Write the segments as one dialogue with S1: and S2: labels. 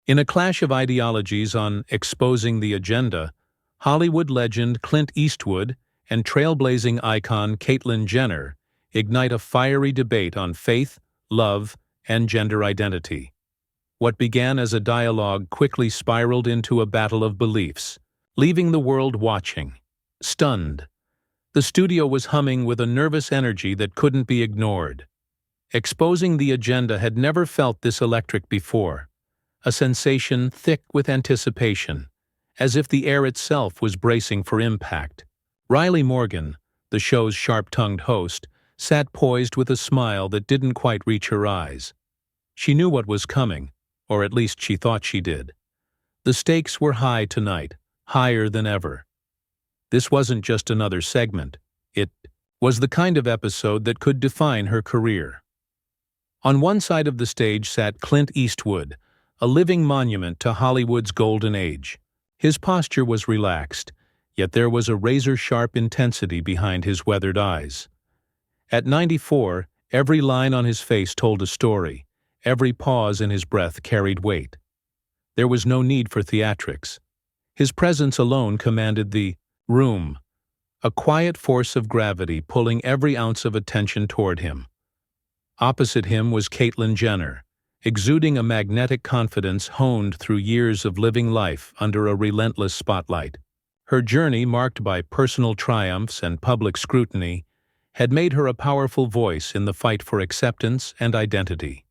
S1: In a clash of ideologies on exposing the agenda, Hollywood legend Clint Eastwood and trailblazing icon Caitlyn Jenner ignite a fiery debate on faith, love, and gender identity. What began as a dialogue quickly spiraled into a battle of beliefs, leaving the world watching, stunned. The studio was humming with a nervous energy that couldn't be ignored. Exposing the agenda had never felt this electric before, a sensation thick with anticipation, as if the air itself was bracing for impact. Riley Morgan, the show's sharp-tongued host, sat poised with a smile that didn't quite reach her eyes. She knew what was coming, or at least she thought she did. The stakes were high tonight, higher than ever. This wasn't just another segment. It was the kind of episode that could define her career. On one side of the stage sat Clint Eastwood, a living monument to Hollywood's golden age. His posture was relaxed, yet there was a razor-sharp intensity behind his weathered eyes. At 94, every line on his face told a story. Every pause in his breath carried weight. There was no need for theatrics. His presence alone commanded the room, a quiet force of gravity pulling every ounce of attention toward him. Opposite him was Caitlyn Jenner, exuding a magnetic confidence honed through years of living life under a relentless spotlight. Her journey, marked by personal triumphs and public scrutiny, had made her a powerful voice in the fight for acceptance and identity.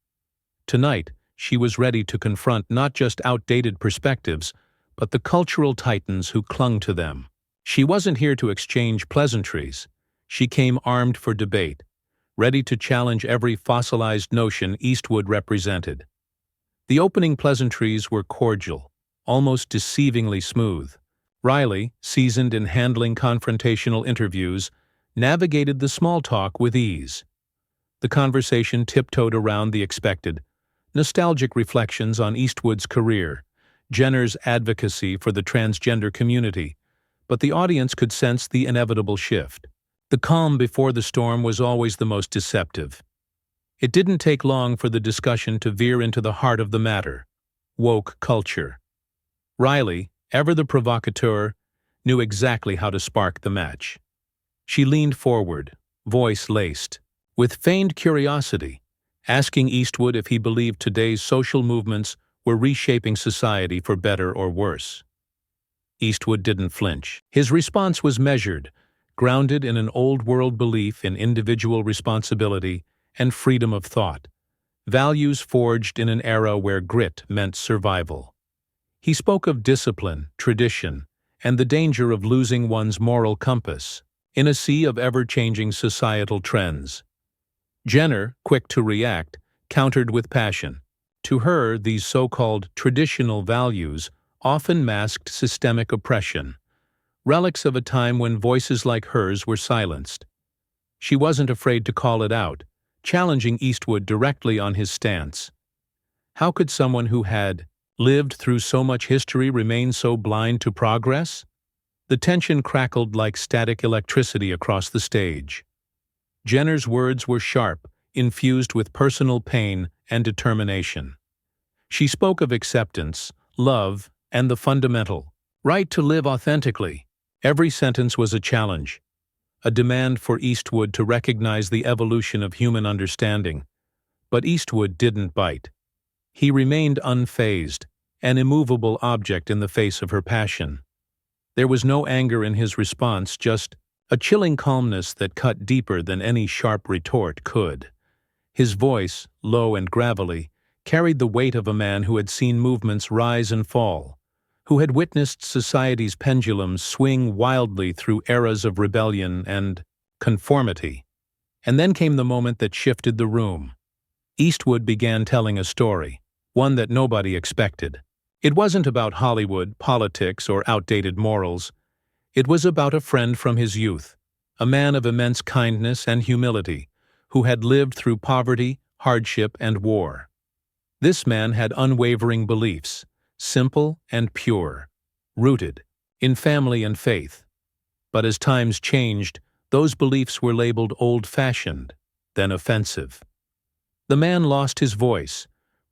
S1: Tonight, she was ready to confront not just outdated perspectives, but the cultural titans who clung to them. She wasn't here to exchange pleasantries. She came armed for debate, ready to challenge every fossilized notion Eastwood represented. The opening pleasantries were cordial, almost deceivingly smooth. Riley, seasoned in handling confrontational interviews, navigated the small talk with ease. The conversation tiptoed around the expected, nostalgic reflections on Eastwood's career, Jenner's advocacy for the transgender community, but the audience could sense the inevitable shift. The calm before the storm was always the most deceptive. It didn't take long for the discussion to veer into the heart of the matter: woke culture. Riley, ever the provocateur, knew exactly how to spark the match. She leaned forward, voice laced, with feigned curiosity, asking Eastwood if he believed today's social movements were reshaping society for better or worse. Eastwood didn't flinch. His response was measured, grounded in an old-world belief in individual responsibility and freedom of thought, values forged in an era where grit meant survival. He spoke of discipline, tradition, and the danger of losing one's moral compass in a sea of ever-changing societal trends. Jenner, quick to react, countered with passion. To her, these so-called traditional values often masked systemic oppression, relics of a time when voices like hers were silenced. She wasn't afraid to call it out, challenging Eastwood directly on his stance. How could someone who had lived through so much history remain so blind to progress? The tension crackled like static electricity across the stage. Jenner's words were sharp, infused with personal pain and determination. She spoke of acceptance, love, and the fundamental right to live authentically. Every sentence was a challenge, a demand for Eastwood to recognize the evolution of human understanding. But Eastwood didn't bite. He remained unfazed, an immovable object in the face of her passion. There was no anger in his response, just a chilling calmness that cut deeper than any sharp retort could. His voice, low and gravelly, carried the weight of a man who had seen movements rise and fall, who had witnessed society's pendulums swing wildly through eras of rebellion and conformity. And then came the moment that shifted the room. Eastwood began telling a story, one that nobody expected. It wasn't about Hollywood, politics, or outdated morals. It was about a friend from his youth, a man of immense kindness and humility, who had lived through poverty, hardship, and war. This man had unwavering beliefs, simple and pure, rooted in family and faith. But as times changed, those beliefs were labeled old-fashioned, then offensive. The man lost his voice,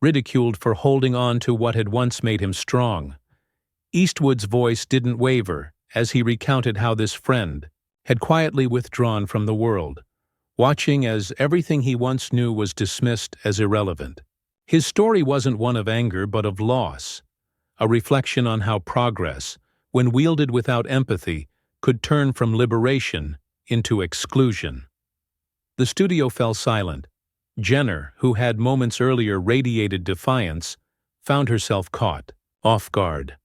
S1: ridiculed for holding on to what had once made him strong. Eastwood's voice didn't waver as he recounted how this friend had quietly withdrawn from the world, watching as everything he once knew was dismissed as irrelevant. His story wasn't one of anger but of loss, a reflection on how progress, when wielded without empathy, could turn from liberation into exclusion. The studio fell silent. Jenner, who had moments earlier radiated defiance, found herself caught off guard.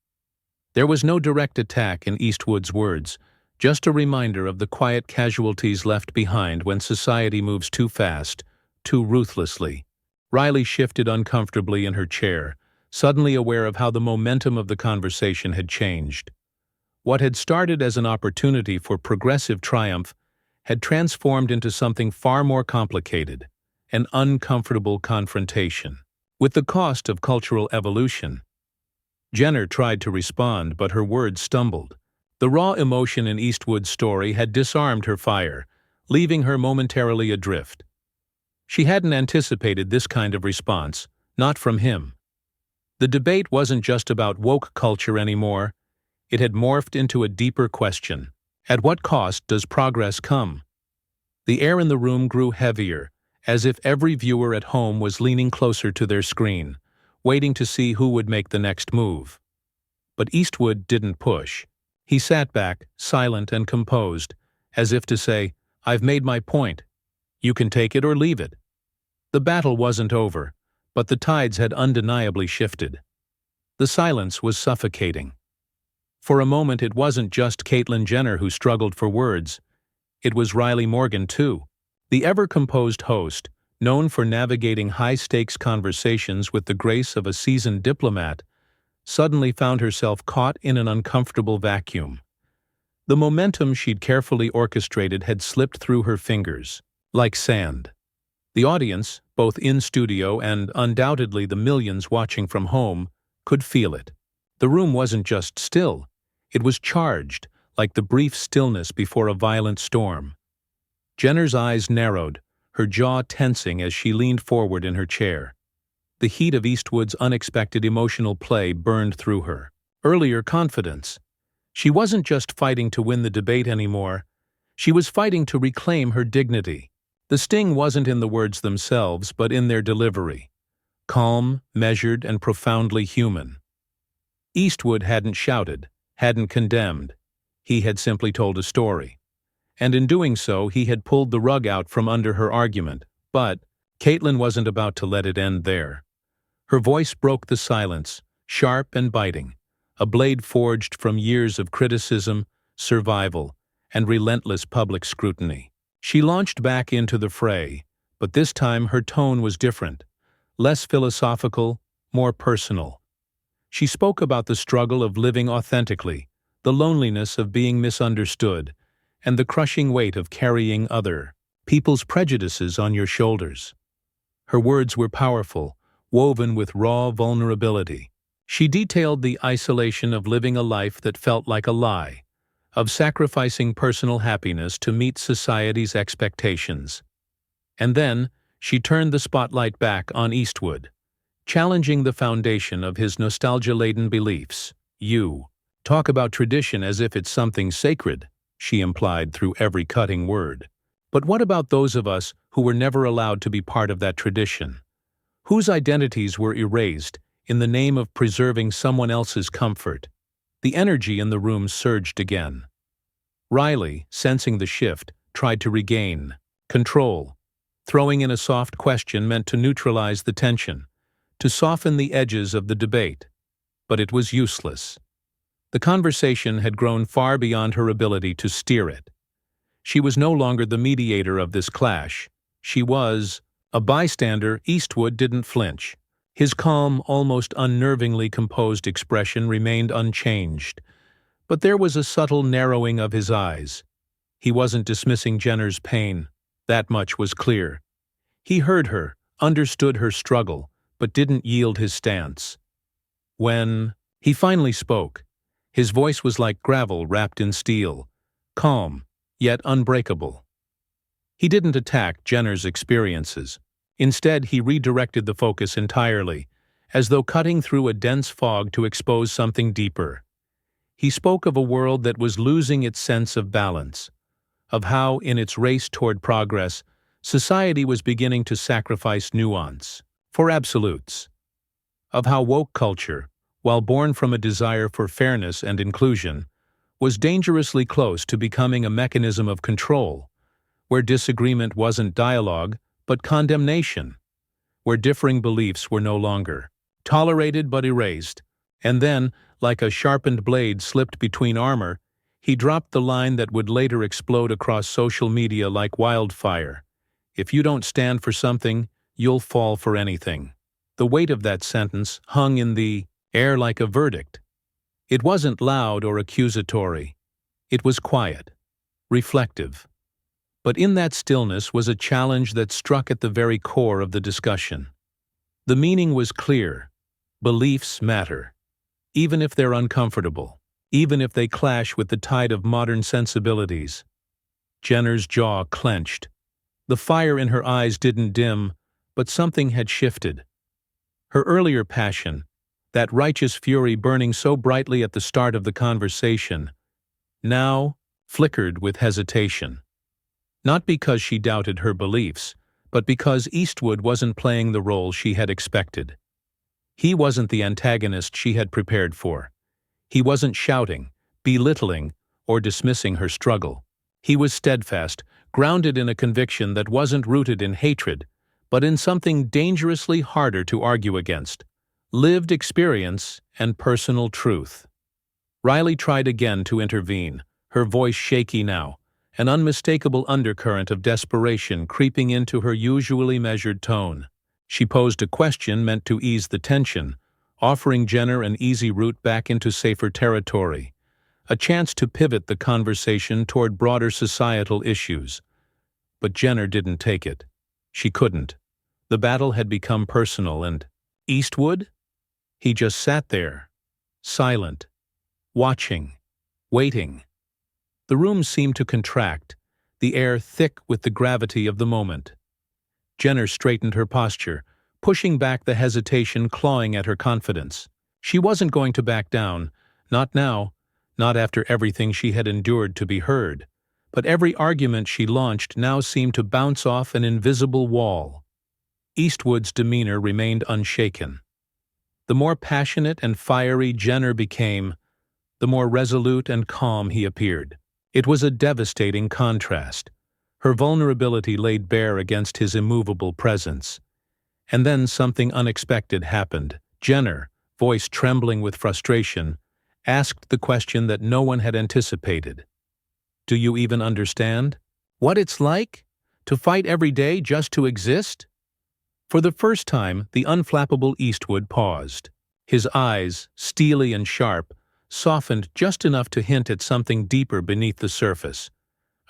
S1: There was no direct attack in Eastwood's words, just a reminder of the quiet casualties left behind when society moves too fast, too ruthlessly. Riley shifted uncomfortably in her chair, suddenly aware of how the momentum of the conversation had changed. What had started as an opportunity for progressive triumph had transformed into something far more complicated, an uncomfortable confrontation. With the cost of cultural evolution, Jenner tried to respond, but her words stumbled. The raw emotion in Eastwood's story had disarmed her fire, leaving her momentarily adrift. She hadn't anticipated this kind of response, not from him. The debate wasn't just about woke culture anymore. It had morphed into a deeper question. At what cost does progress come? The air in the room grew heavier, as if every viewer at home was leaning closer to their screen, waiting to see who would make the next move. But Eastwood didn't push. He sat back, silent and composed, as if to say, "I've made my point. You can take it or leave it." The battle wasn't over, but the tides had undeniably shifted. The silence was suffocating. For a moment it wasn't just Caitlyn Jenner who struggled for words. It was Riley Morgan too. The ever-composed host, known for navigating high-stakes conversations with the grace of a seasoned diplomat, suddenly found herself caught in an uncomfortable vacuum. The momentum she'd carefully orchestrated had slipped through her fingers, like sand. The audience, both in studio and undoubtedly the millions watching from home, could feel it. The room wasn't just still, it was charged, like the brief stillness before a violent storm. Jenner's eyes narrowed, her jaw tensing as she leaned forward in her chair. The heat of Eastwood's unexpected emotional play burned through her. Earlier confidence. She wasn't just fighting to win the debate anymore. She was fighting to reclaim her dignity. The sting wasn't in the words themselves, but in their delivery. Calm, measured, and profoundly human. Eastwood hadn't shouted, hadn't condemned. He had simply told a story. And in doing so, he had pulled the rug out from under her argument. But Caitlyn wasn't about to let it end there. Her voice broke the silence, sharp and biting, a blade forged from years of criticism, survival, and relentless public scrutiny. She launched back into the fray, but this time her tone was different, less philosophical, more personal. She spoke about the struggle of living authentically, the loneliness of being misunderstood, and the crushing weight of carrying other people's prejudices on your shoulders. Her words were powerful, woven with raw vulnerability. She detailed the isolation of living a life that felt like a lie, of sacrificing personal happiness to meet society's expectations. And then, she turned the spotlight back on Eastwood, challenging the foundation of his nostalgia-laden beliefs. "You talk about tradition as if it's something sacred," she implied through every cutting word. "But what about those of us who were never allowed to be part of that tradition? Whose identities were erased in the name of preserving someone else's comfort?" The energy in the room surged again. Riley, sensing the shift, tried to regain control, throwing in a soft question meant to neutralize the tension, to soften the edges of the debate. But it was useless. The conversation had grown far beyond her ability to steer it. She was no longer the mediator of this clash. She was a bystander. Eastwood didn't flinch. His calm, almost unnervingly composed expression remained unchanged. But there was a subtle narrowing of his eyes. He wasn't dismissing Jenner's pain. That much was clear. He heard her, understood her struggle, but didn't yield his stance. When he finally spoke, his voice was like gravel wrapped in steel, calm, yet unbreakable. He didn't attack Jenner's experiences. Instead, he redirected the focus entirely, as though cutting through a dense fog to expose something deeper. He spoke of a world that was losing its sense of balance, of how, in its race toward progress, society was beginning to sacrifice nuance for absolutes, of how woke culture, while born from a desire for fairness and inclusion, was dangerously close to becoming a mechanism of control, where disagreement wasn't dialogue but condemnation, where differing beliefs were no longer tolerated but erased, and then, like a sharpened blade slipped between armor, he dropped the line that would later explode across social media like wildfire. If you don't stand for something, you'll fall for anything. The weight of that sentence hung in the air like a verdict. It wasn't loud or accusatory. It was quiet, reflective. But in that stillness was a challenge that struck at the very core of the discussion. The meaning was clear. Beliefs matter, even if they're uncomfortable, even if they clash with the tide of modern sensibilities. Jenner's jaw clenched. The fire in her eyes didn't dim, but something had shifted. Her earlier passion, that righteous fury burning so brightly at the start of the conversation, now flickered with hesitation. Not because she doubted her beliefs, but because Eastwood wasn't playing the role she had expected. He wasn't the antagonist she had prepared for. He wasn't shouting, belittling, or dismissing her struggle. He was steadfast, grounded in a conviction that wasn't rooted in hatred, but in something dangerously harder to argue against: lived experience and personal truth. Riley tried again to intervene, her voice shaky now, an unmistakable undercurrent of desperation creeping into her usually measured tone. She posed a question meant to ease the tension, offering Jenner an easy route back into safer territory, a chance to pivot the conversation toward broader societal issues. But Jenner didn't take it. She couldn't. The battle had become personal, and Eastwood? He just sat there, silent, watching, waiting. The room seemed to contract, the air thick with the gravity of the moment. Jenner straightened her posture, pushing back the hesitation clawing at her confidence. She wasn't going to back down, not now, not after everything she had endured to be heard. But every argument she launched now seemed to bounce off an invisible wall. Eastwood's demeanor remained unshaken. The more passionate and fiery Jenner became, the more resolute and calm he appeared. It was a devastating contrast, her vulnerability laid bare against his immovable presence. And then something unexpected happened. Jenner, voice trembling with frustration, asked the question that no one had anticipated. "Do you even understand what it's like to fight every day just to exist?" For the first time, the unflappable Eastwood paused. His eyes, steely and sharp, softened just enough to hint at something deeper beneath the surface,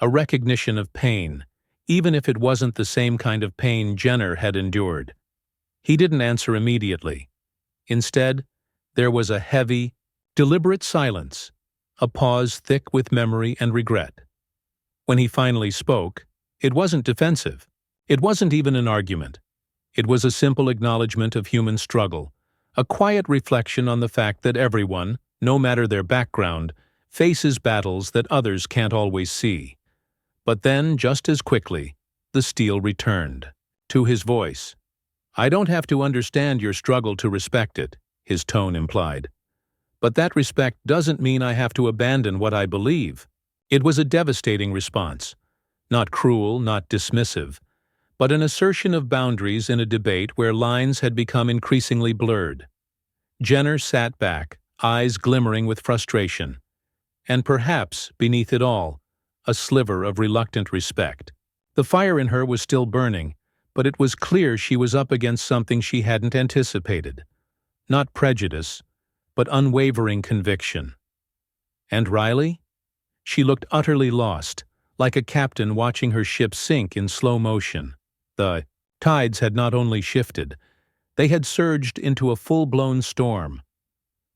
S1: a recognition of pain, even if it wasn't the same kind of pain Jenner had endured. He didn't answer immediately. Instead, there was a heavy, deliberate silence, a pause thick with memory and regret. When he finally spoke, it wasn't defensive. It wasn't even an argument. It was a simple acknowledgement of human struggle, a quiet reflection on the fact that everyone, no matter their background, faces battles that others can't always see. But then, just as quickly, the steel returned. To his voice. "I don't have to understand your struggle to respect it," his tone implied. "But that respect doesn't mean I have to abandon what I believe." It was a devastating response. Not cruel, not dismissive, but an assertion of boundaries in a debate where lines had become increasingly blurred. Jenner sat back, eyes glimmering with frustration, and perhaps, beneath it all, a sliver of reluctant respect. The fire in her was still burning, but it was clear she was up against something she hadn't anticipated. Not prejudice, but unwavering conviction. And Riley? She looked utterly lost, like a captain watching her ship sink in slow motion. The tides had not only shifted, they had surged into a full-blown storm.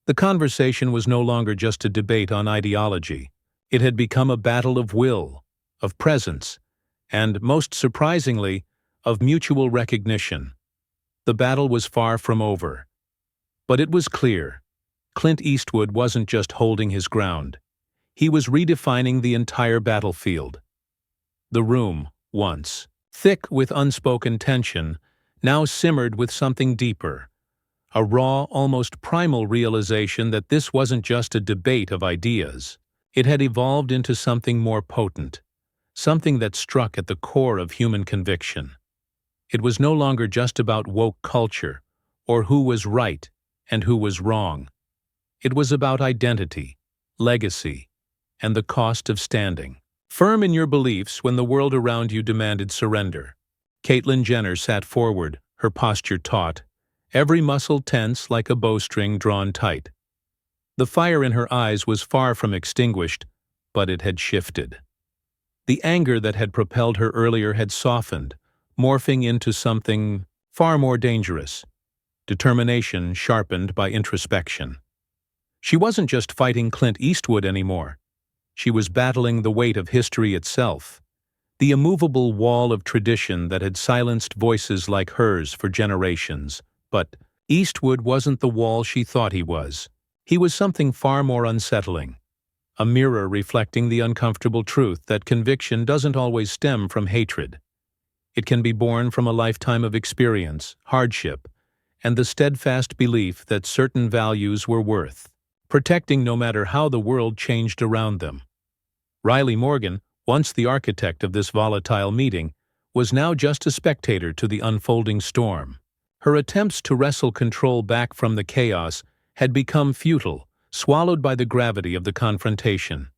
S1: The conversation was no longer just a debate on ideology. It had become a battle of will, of presence, and, most surprisingly, of mutual recognition. The battle was far from over. But it was clear. Clint Eastwood wasn't just holding his ground. He was redefining the entire battlefield. The room, once thick with unspoken tension, now simmered with something deeper. A raw, almost primal realization that this wasn't just a debate of ideas. It had evolved into something more potent, something that struck at the core of human conviction. It was no longer just about woke culture, or who was right and who was wrong. It was about identity, legacy, and the cost of standing firm in your beliefs when the world around you demanded surrender. Caitlyn Jenner sat forward, her posture taut, every muscle tense like a bowstring drawn tight. The fire in her eyes was far from extinguished, but it had shifted. The anger that had propelled her earlier had softened, morphing into something far more dangerous, determination sharpened by introspection. She wasn't just fighting Clint Eastwood anymore. She was battling the weight of history itself, the immovable wall of tradition that had silenced voices like hers for generations. But Eastwood wasn't the wall she thought he was. He was something far more unsettling, a mirror reflecting the uncomfortable truth that conviction doesn't always stem from hatred. It can be born from a lifetime of experience, hardship, and the steadfast belief that certain values were worth protecting no matter how the world changed around them. Riley Morgan, once the architect of this volatile meeting, was now just a spectator to the unfolding storm. Her attempts to wrestle control back from the chaos had become futile, swallowed by the gravity of the confrontation.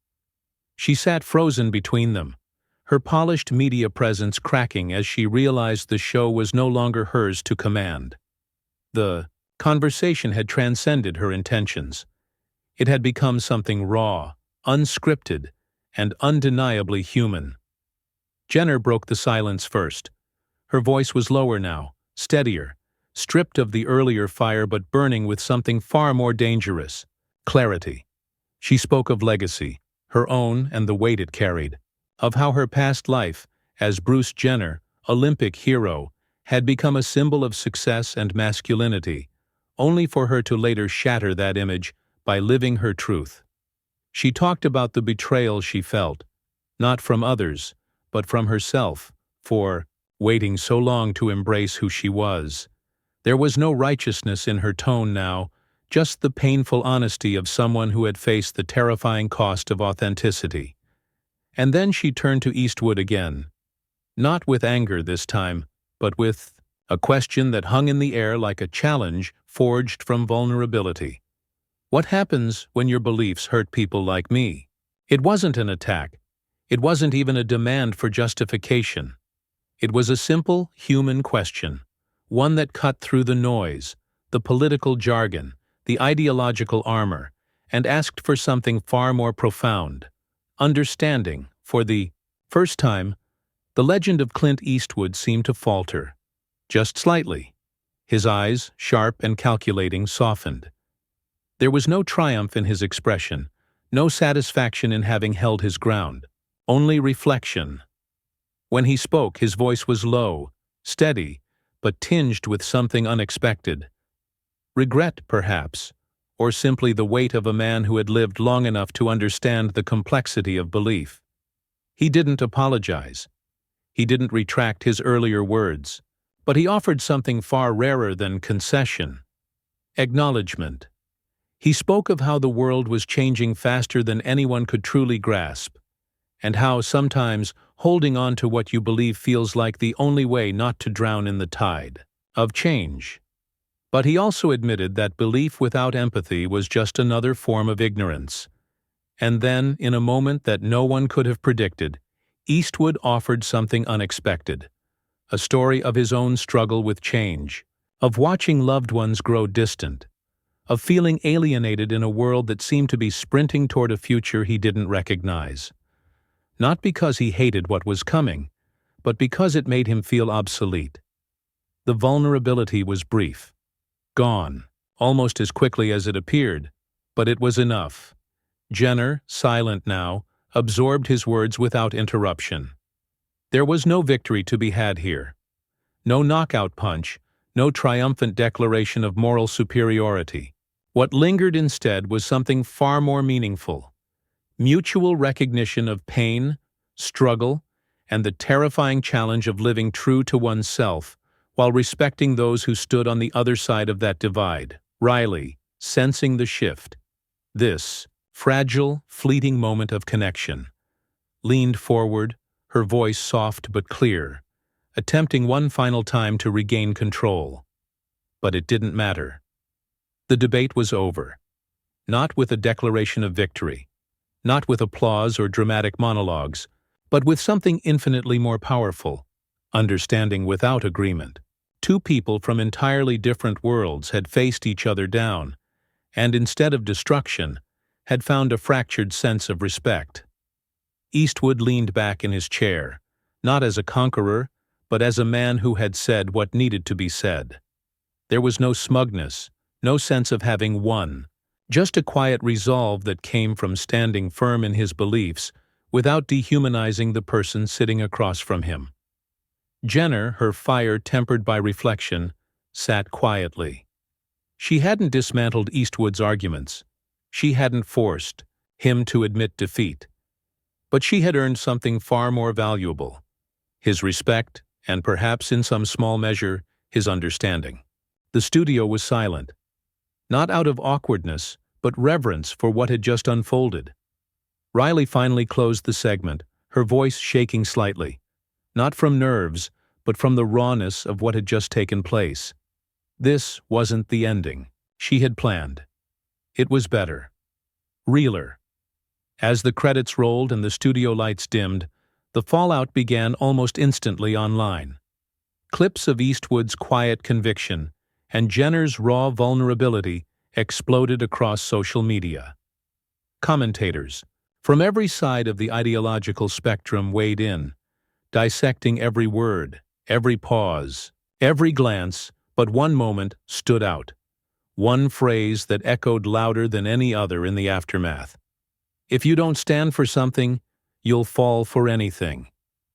S1: She sat frozen between them, her polished media presence cracking as she realized the show was no longer hers to command. The conversation had transcended her intentions. It had become something raw, unscripted, and undeniably human. Jenner broke the silence first. Her voice was lower now, steadier, stripped of the earlier fire but burning with something far more dangerous: clarity. She spoke of legacy, her own and the weight it carried, of how her past life, as Bruce Jenner, Olympic hero, had become a symbol of success and masculinity, only for her to later shatter that image by living her truth. She talked about the betrayal she felt, not from others, but from herself, for waiting so long to embrace who she was. There was no righteousness in her tone now, just the painful honesty of someone who had faced the terrifying cost of authenticity. And then she turned to Eastwood again, not with anger this time, but with a question that hung in the air like a challenge forged from vulnerability. What happens when your beliefs hurt people like me? It wasn't an attack. It wasn't even a demand for justification. It was a simple, human question, one that cut through the noise, the political jargon, the ideological armor, and asked for something far more profound: understanding. For the first time, the legend of Clint Eastwood seemed to falter, just slightly. His eyes, sharp and calculating, softened. There was no triumph in his expression, no satisfaction in having held his ground, only reflection. When he spoke, his voice was low, steady, but tinged with something unexpected. Regret, perhaps, or simply the weight of a man who had lived long enough to understand the complexity of belief. He didn't apologize. He didn't retract his earlier words, but he offered something far rarer than concession: acknowledgement. He spoke of how the world was changing faster than anyone could truly grasp, and how sometimes holding on to what you believe feels like the only way not to drown in the tide of change. But he also admitted that belief without empathy was just another form of ignorance. And then, in a moment that no one could have predicted, Eastwood offered something unexpected: a story of his own struggle with change, of watching loved ones grow distant, of feeling alienated in a world that seemed to be sprinting toward a future he didn't recognize. Not because he hated what was coming, but because it made him feel obsolete. The vulnerability was brief, gone, almost as quickly as it appeared, but it was enough. Jenner, silent now, absorbed his words without interruption. There was no victory to be had here. No knockout punch, no triumphant declaration of moral superiority. What lingered instead was something far more meaningful: mutual recognition of pain, struggle, and the terrifying challenge of living true to oneself while respecting those who stood on the other side of that divide. Riley, sensing the shift, this fragile, fleeting moment of connection, leaned forward, her voice soft but clear, attempting one final time to regain control. But it didn't matter. The debate was over. Not with a declaration of victory, not with applause or dramatic monologues, but with something infinitely more powerful: understanding without agreement. Two people from entirely different worlds had faced each other down, and instead of destruction, had found a fractured sense of respect. Eastwood leaned back in his chair, not as a conqueror, but as a man who had said what needed to be said. There was no smugness, no sense of having won, just a quiet resolve that came from standing firm in his beliefs without dehumanizing the person sitting across from him. Jenner, her fire tempered by reflection, sat quietly. She hadn't dismantled Eastwood's arguments. She hadn't forced him to admit defeat. But she had earned something far more valuable: his respect, and perhaps in some small measure, his understanding. The studio was silent, not out of awkwardness, but reverence for what had just unfolded. Riley finally closed the segment, her voice shaking slightly, not from nerves, but from the rawness of what had just taken place. This wasn't the ending she had planned. It was better, realer. As the credits rolled and the studio lights dimmed, the fallout began almost instantly online. Clips of Eastwood's quiet conviction and Jenner's raw vulnerability exploded across social media. Commentators from every side of the ideological spectrum weighed in, dissecting every word, every pause, every glance, but one moment stood out. One phrase that echoed louder than any other in the aftermath: "If you don't stand for something, you'll fall for anything."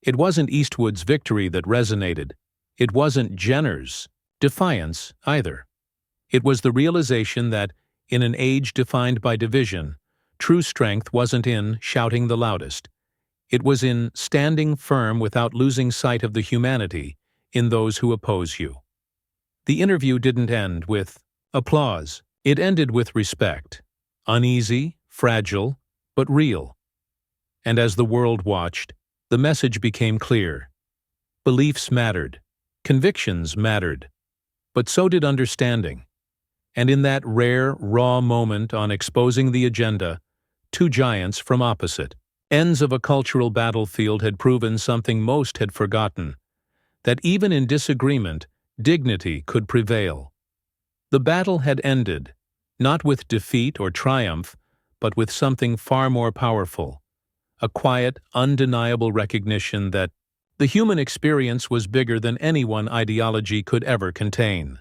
S1: It wasn't Eastwood's victory that resonated. It wasn't Jenner's defiance either. It was the realization that, in an age defined by division, true strength wasn't in shouting the loudest. It was in standing firm without losing sight of the humanity in those who oppose you. The interview didn't end with applause. It ended with respect. Uneasy, fragile, but real. And as the world watched, the message became clear. Beliefs mattered. Convictions mattered. But so did understanding. And in that rare, raw moment on Exposing the Agenda, two giants from opposite ends of a cultural battlefield had proven something most had forgotten: that even in disagreement, dignity could prevail. The battle had ended, not with defeat or triumph, but with something far more powerful: a quiet, undeniable recognition that the human experience was bigger than any one ideology could ever contain.